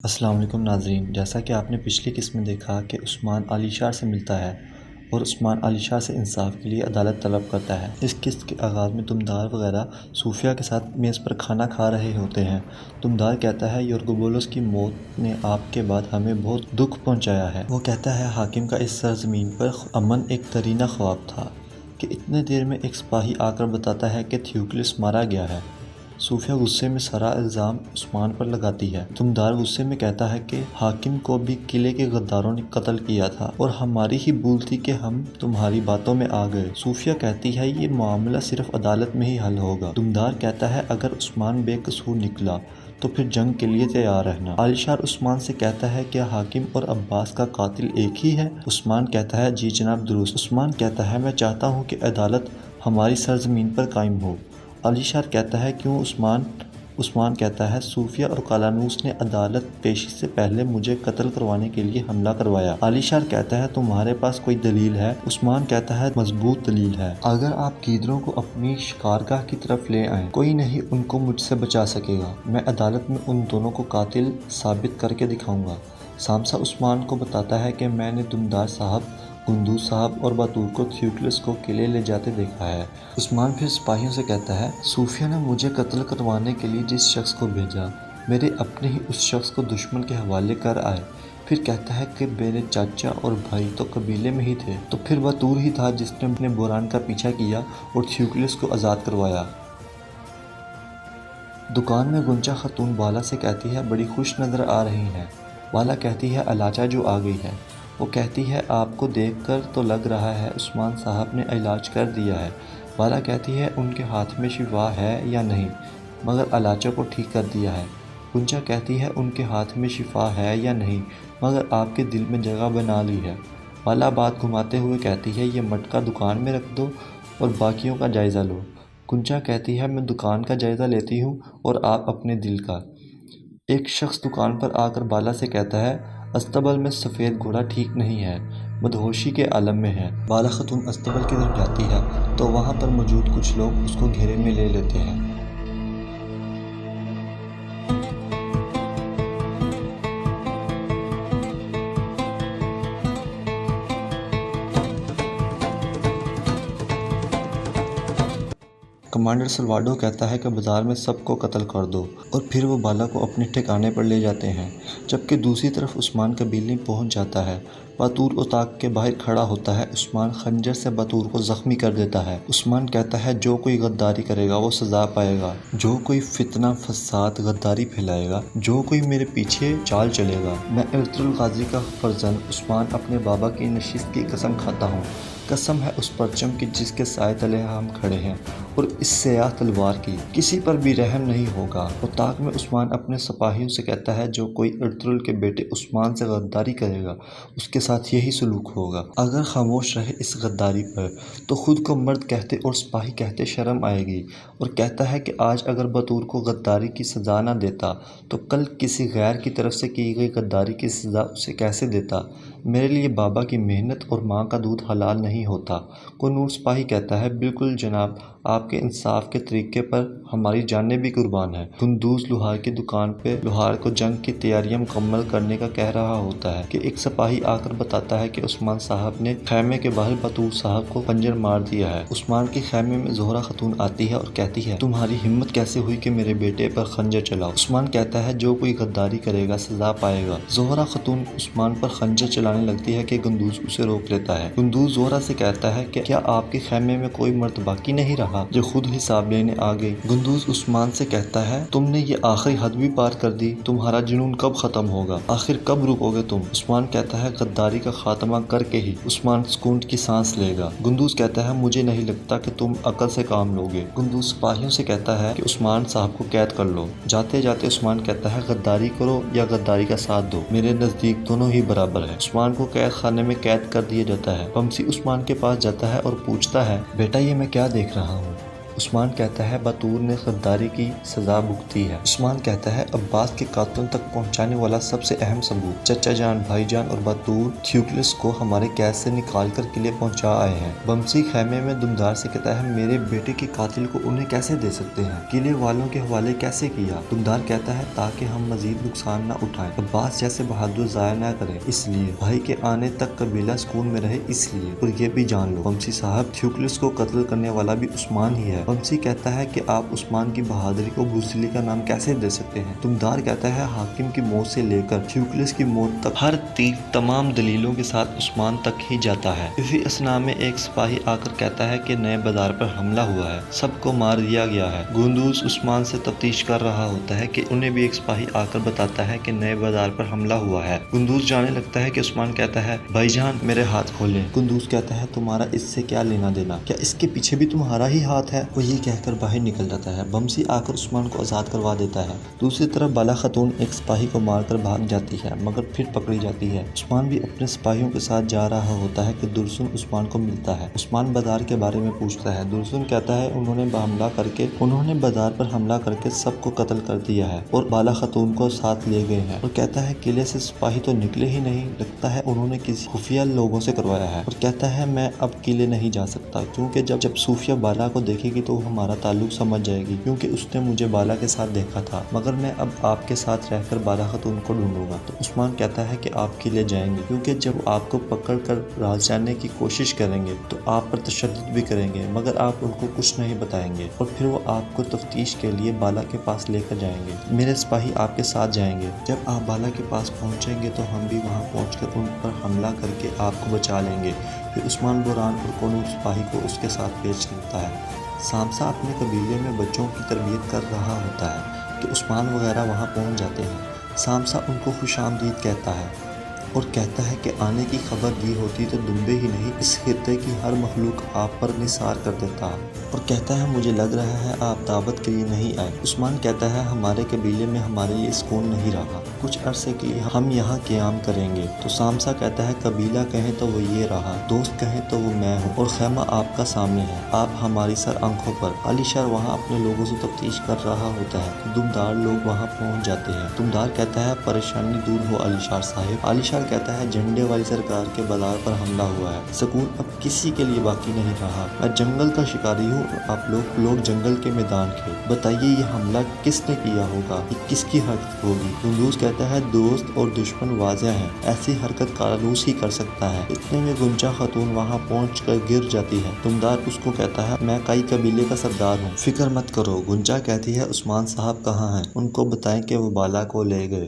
السلام علیکم ناظرین، جیسا کہ آپ نے پچھلی قسط میں دیکھا کہ عثمان علی شاہ سے ملتا ہے اور عثمان علی شاہ سے انصاف کے لیے عدالت طلب کرتا ہے۔ اس قسط کے آغاز میں دمدار وغیرہ صوفیہ کے ساتھ میز پر کھانا کھا رہے ہوتے ہیں۔ دمدار کہتا ہے یورگوبولس کی موت نے آپ کے بعد ہمیں بہت دکھ پہنچایا ہے۔ وہ کہتا ہے حاکم کا اس سرزمین پر امن ایک درینہ خواب تھا کہ اتنے دیر میں ایک سپاہی آ کر بتاتا ہے کہ تھیوکلس مارا گیا ہے۔ صوفیہ غصے میں سارا الزام عثمان پر لگاتی ہے۔ دمدار غصے میں کہتا ہے کہ حاکم کو بھی قلعے کے غداروں نے قتل کیا تھا اور ہماری ہی بھول تھی کہ ہم تمہاری باتوں میں آ گئے۔ صوفیہ کہتی ہے یہ معاملہ صرف عدالت میں ہی حل ہوگا۔ دمدار کہتا ہے اگر عثمان بے قصور نکلا تو پھر جنگ کے لیے تیار رہنا۔ علی شاہ عثمان سے کہتا ہے کیا حاکم اور عباس کا قاتل ایک ہی ہے؟ عثمان کہتا ہے جی جناب درست۔ عثمان کہتا ہے میں چاہتا ہوں کہ عدالت ہماری سرزمین پر قائم ہو۔ علی شاہ کہتا ہے کیوں عثمان کہتا ہے صوفیہ اور قلانوس نے عدالت پیشی سے پہلے مجھے قتل کروانے کے لیے حملہ کروایا۔ علی شاہ کہتا ہے تمہارے پاس کوئی دلیل ہے؟ عثمان کہتا ہے مضبوط دلیل ہے۔ اگر آپ گیدڑوں کو اپنی شکارگاہ کی طرف لے آئیں کوئی نہیں ان کو مجھ سے بچا سکے گا۔ میں عدالت میں ان دونوں کو قاتل ثابت کر کے دکھاؤں گا۔ سامسا عثمان کو بتاتا ہے کہ میں نے دمدار صاحب، قندوز صاحب اور باتور کو تھیوکلس کو قلعے لے جاتے دیکھا ہے۔ عثمان پھر سپاہیوں سے کہتا ہے صوفیہ نے مجھے قتل کروانے کے لیے جس شخص کو بھیجا میرے اپنے ہی اس شخص کو دشمن کے حوالے کر آئے۔ پھر کہتا ہے کہ میرے چاچا اور بھائی تو قبیلے میں ہی تھے، تو پھر باتور ہی تھا جس نے اپنے بحران کا پیچھا کیا اور تھیوکلس کو آزاد کروایا۔ دکان میں گنجا خاتون بالا سے کہتی ہے بڑی خوش نظر آ رہی ہیں۔ بالا کہتی ہے علاجہ جو آ گئی ہے۔ وہ کہتی ہے آپ کو دیکھ کر تو لگ رہا ہے عثمان صاحب نے علاج کر دیا ہے۔ بالا کہتی ہے ان کے ہاتھ میں شفا ہے یا نہیں مگر علاجہ کو ٹھیک کر دیا ہے۔ گنجا کہتی ہے ان کے ہاتھ میں شفا ہے یا نہیں مگر آپ کے دل میں جگہ بنا لی ہے۔ بالا بات گھماتے ہوئے کہتی ہے یہ مٹکا دکان میں رکھ دو اور باقیوں کا جائزہ لو۔ گنجا کہتی ہے میں دکان کا جائزہ لیتی ہوں اور آپ اپنے دل کا۔ ایک شخص دکان پر آ کر بالا سے کہتا ہے استبل میں سفید گھوڑا ٹھیک نہیں ہے، مدہوشی کے عالم میں ہے۔ بالا خاتون استبل کی طرف جاتی ہے تو وہاں پر موجود کچھ لوگ اس کو گھیرے میں لے لیتے ہیں۔ کمانڈر سلواڈو کہتا ہے کہ بازار میں سب کو قتل کر دو اور پھر وہ بالا کو اپنے ٹھکانے پر لے جاتے ہیں، جبکہ دوسری طرف عثمان قبیلے پہنچ جاتا ہے۔ باتور اتاق کے باہر کھڑا ہوتا ہے۔ عثمان خنجر سے باتور کو زخمی کر دیتا ہے۔ عثمان کہتا ہے جو کوئی غداری کرے گا وہ سزا پائے گا، جو کوئی فتنہ فساد غداری پھیلائے گا، جو کوئی میرے پیچھے چال چلے گا۔ میں ارطغرل غازی کا فرزند عثمان اپنے بابا کی نشست کی قسم کھاتا ہوں، قسم ہے اس پرچم کی جس کے سائے تلے ہم کھڑے ہیں اور اس سیاہ تلوار کی، کسی پر بھی رحم نہیں ہوگا۔ اتاق میں عثمان اپنے سپاہیوں سے کہتا ہے جو کوئی ارطغرل کے بیٹے عثمان سے غداری کرے گا اس کے ساتھ یہی سلوک ہوگا۔ اگر خاموش رہے اس غداری پر تو خود کو مرد کہتے اور سپاہی کہتے شرم آئے گی، اور کہتا ہے کہ آج اگر باتور کو غداری کی سزا نہ دیتا تو کل کسی غیر کی طرف سے کی گئی غداری کی سزا اسے کیسے دیتا۔ میرے لیے بابا کی محنت اور ماں کا دودھ حلال نہیں ہوتا۔ قنور سپاہی کہتا ہے بالکل جناب، آپ کے انصاف کے طریقے پر ہماری جانیں بھی قربان ہیں۔ قندوز لوہار کی دکان پہ لوہار کو جنگ کی تیاریاں مکمل کرنے کا کہہ رہا ہوتا ہے کہ ایک سپاہی آ کر بتاتا ہے کہ عثمان صاحب نے خیمے کے باہر باتور صاحب کو خنجر مار دیا ہے۔ عثمان کے خیمے میں زہرہ خاتون آتی ہے اور کہتی ہے تمہاری ہمت کیسے ہوئی کہ میرے بیٹے پر خنجر چلاؤ؟ عثمان کہتا ہے جو کوئی غداری کرے گا سزا پائے گا۔ زہرہ خاتون عثمان پر خنجر چلانے لگتی ہے کہ قندوز اسے روک لیتا ہے۔ قندوز زہرہ سے کہتا ہے کہ کیا آپ کے خیمے میں کوئی مرد باقی نہیں رہا جو خود حساب لینے آ گئی؟ قندوز عثمان سے کہتا ہے تم نے یہ آخری حد بھی پار کر دی، تمہارا جنون کب ختم ہوگا؟ آخر کب رکو گے تم؟ عثمان کہتا ہے غداری کا خاتمہ کر کے ہی عثمان سکون کی سانس لے گا۔ قندوز کہتا ہے مجھے نہیں لگتا کہ تم عقل سے کام لوگے۔ قندوز سپاہیوں سے کہتا ہے کہ عثمان صاحب کو قید کر لو۔ جاتے جاتے عثمان کہتا ہے غداری کرو یا غداری کا ساتھ دو، میرے نزدیک دونوں ہی برابر ہے۔ عثمان کو قید خانے میں قید کر دیا جاتا ہے۔ بمسی عثمان کے پاس جاتا ہے اور پوچھتا ہے بیٹا یہ میں کیا دیکھ رہا ہوں؟ عثمان کہتا ہے بطور نے غداری کی سزا بھگتی ہے۔ عثمان کہتا ہے عباس کے قاتل تک پہنچانے والا سب سے اہم ثبوت چچا جان، بھائی جان اور بطور تھیوکلس کو ہمارے قید سے نکال کر قلعے پہنچا آئے ہیں۔ بمسی خیمے میں دمدار سے کہتا ہے میرے بیٹے کے قاتل کو انہیں کیسے دے سکتے ہیں، قلعے والوں کے حوالے کیسے کیا؟ دمدار کہتا ہے تاکہ ہم مزید نقصان نہ اٹھائیں، عباس جیسے بہادر ضائع نہ کرے، اس لیے بھائی کے آنے تک قبیلہ سکون میں رہے، اس لیے اور یہ بھی جان لو بمسی صاحب تھیوکلس کو قتل کرنے والا بھی عثمان ہی ہے۔ بمسی کہتا ہے کہ آپ عثمان کی بہادری کو بزدلی کا نام کیسے دے سکتے ہیں؟ دمدار کہتا ہے حاکم کی موت سے لے کر تھیوکلس کی موت تک ہر تیر تمام دلیلوں کے ساتھ عثمان تک ہی جاتا ہے۔ اسی اثناء میں ایک سپاہی آ کر کہتا ہے کہ نئے بازار پر حملہ ہوا ہے، سب کو مار دیا گیا ہے۔ گندوز عثمان سے تفتیش کر رہا ہوتا ہے کہ انہیں بھی ایک سپاہی آ کر بتاتا ہے کہ نئے بازار پر حملہ ہوا ہے۔ گندوز جانے لگتا ہے کہ عثمان کہتا ہے بھائی جان میرے ہاتھ کھولیں۔ گندوز کہتا ہے تمہارا اس سے کیا لینا دینا، کیا اس کے پیچھے بھی تمہارا ہی ہاتھ ہے؟ وہ یہ کہہ کر باہر نکل جاتا ہے۔ بمسی آ کر عثمان کو آزاد کروا دیتا ہے۔ دوسری طرف بالا خاتون ایک سپاہی کو مار کر بھاگ جاتی ہے مگر پھر پکڑی جاتی ہے۔ عثمان بھی اپنے سپاہیوں کے ساتھ جا رہا ہوتا ہے کہ درسن عثمان کو ملتا ہے۔ عثمان بازار کے بارے میں پوچھتا ہے۔ درسن کہتا ہے انہوں نے بازار پر حملہ کر کے سب کو قتل کر دیا ہے اور بالا خاتون کو ساتھ لے گئے ہیں، اور کہتا ہے قلعے سے سپاہی تو نکلے ہی نہیں، لگتا ہے انہوں نے کسی خفیہ لوگوں سے کروایا ہے، اور کہتا ہے میں اب قلعے نہیں جا سکتا کیونکہ جب صوفیہ بالا کو دیکھے گی تو ہمارا تعلق سمجھ جائے گی کیونکہ اس نے مجھے بالا کے ساتھ دیکھا تھا، مگر میں اب آپ کے ساتھ رہ کر بالا خاتون کو ڈھونڈوں گا۔ تو عثمان کہتا ہے کہ آپ قلعے جائیں گے کیونکہ جب آپ کو پکڑ کر راز جاننے کی کوشش کریں گے تو آپ پر تشدد بھی کریں گے مگر آپ ان کو کچھ نہیں بتائیں گے، اور پھر وہ آپ کو تفتیش کے لیے بالا کے پاس لے کر جائیں گے۔ میرے سپاہی آپ کے ساتھ جائیں گے، جب آپ بالا کے پاس پہنچیں گے تو ہم بھی وہاں پہنچ کر ان پر حملہ کر کے آپ کو بچا لیں گے۔ پھر عثمان بوران اور قونور سپاہی کو اس کے ساتھ پیش کرتا ہے۔ سامسا اپنے قبیلے میں بچوں کی تربیت کر رہا ہوتا ہے کہ عثمان وغیرہ وہاں پہنچ جاتے ہیں۔ سامسا ان کو خوش آمدید کہتا ہے اور کہتا ہے کہ آنے کی خبر دی ہوتی تو دمبے ہی نہیں اس خطے کی ہر مخلوق آپ پر نثار کر دیتا، اور کہتا ہے مجھے لگ رہا ہے آپ دعوت کے لیے نہیں آئے۔ عثمان کہتا ہے ہمارے قبیلے میں ہمارے لیے سکون نہیں رہا، کچھ عرصے کے لیے ہم یہاں قیام کریں گے۔ تو سامسا کہتا ہے قبیلہ کہیں تو وہ یہ رہا، دوست کہیں تو وہ میں ہوں، اور خیمہ آپ کا سامنے ہے، آپ ہماری سر آنکھوں پر۔ علی شار وہاں اپنے لوگوں سے تفتیش کر رہا ہوتا ہے کہ دمدار لوگ وہاں پہنچ جاتے ہیں۔ دمدار کہتا ہے پریشانی دور ہو علی شار صاحب۔ علی شار کہتا ہے جھنڈے والی سرکار کے بازار پر حملہ ہوا ہے، سکون اب کسی کے لیے باقی نہیں رہا، میں جنگل کا شکاری ہوں اور آپ لوگ جنگل کے میدان کے، بتائیے یہ حملہ کس نے کیا ہوگا، یہ کس کی حرکت ہوگی؟ گندوز کہتا ہے دوست اور دشمن واضح ہیں، ایسی حرکت کارلوس ہی کر سکتا ہے۔ اتنے میں گنجا خاتون وہاں پہنچ کر گر جاتی ہے۔ دمدار اس کو کہتا ہے میں کئی قبیلے کا سردار ہوں، فکر مت کرو۔ گنجا کہتی ہے عثمان صاحب کہاں ہیں، ان کو بتائیں کہ وہ بالا کو لے گئے۔